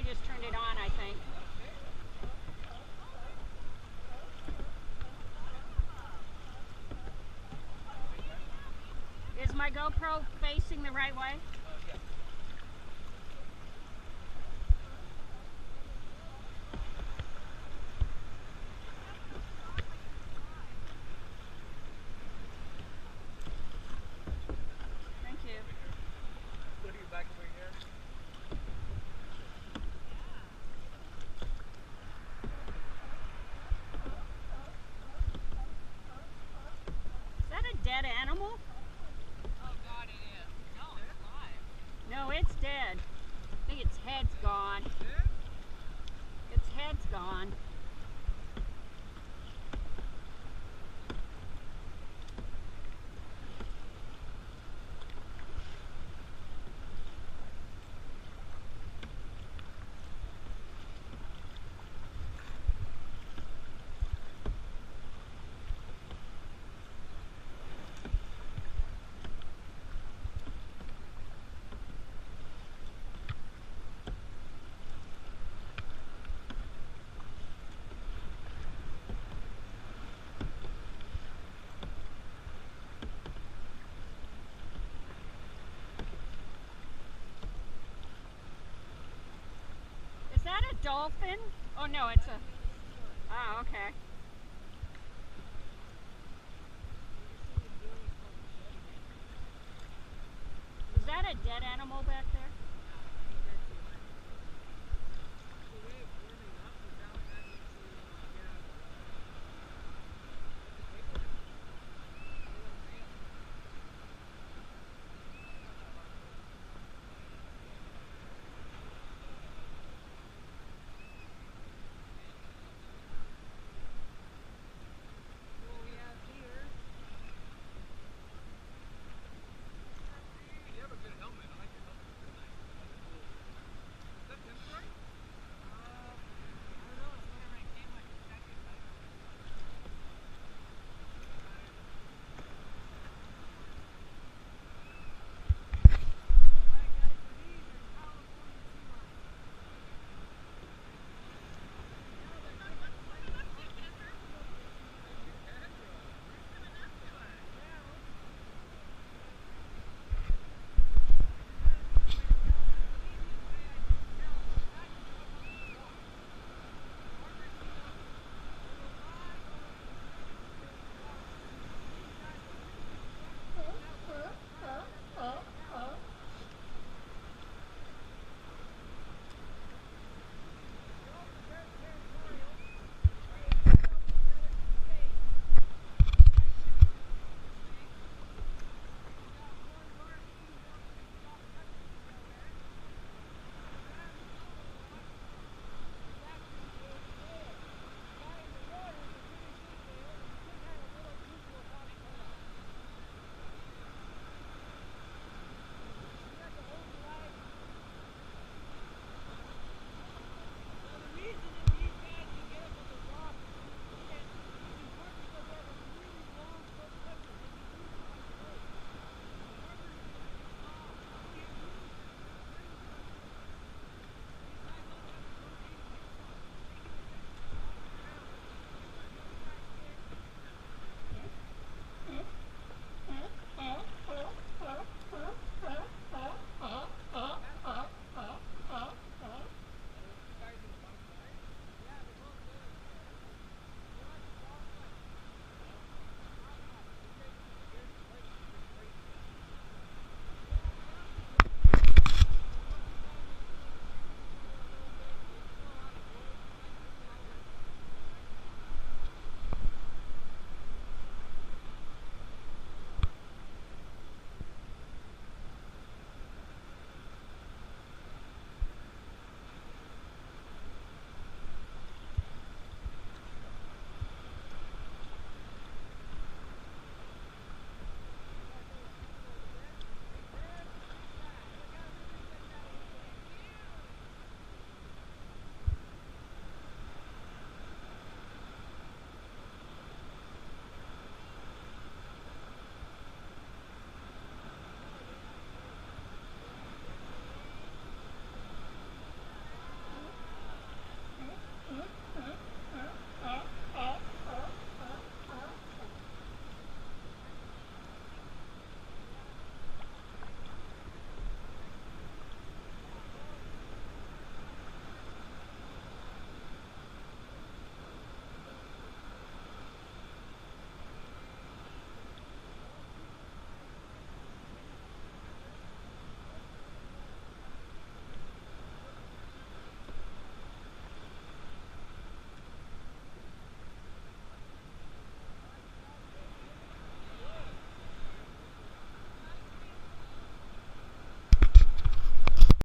I just turned it on, I think. Is my GoPro facing the right way? Thank you. Put you back over here. Is that a dead animal? Oh God, it is. No, it's alive. No, it's dead. I think its head's gone. Its head's gone. Is that a dolphin? Oh no, it's a... Oh, okay. Is that a dead animal back there?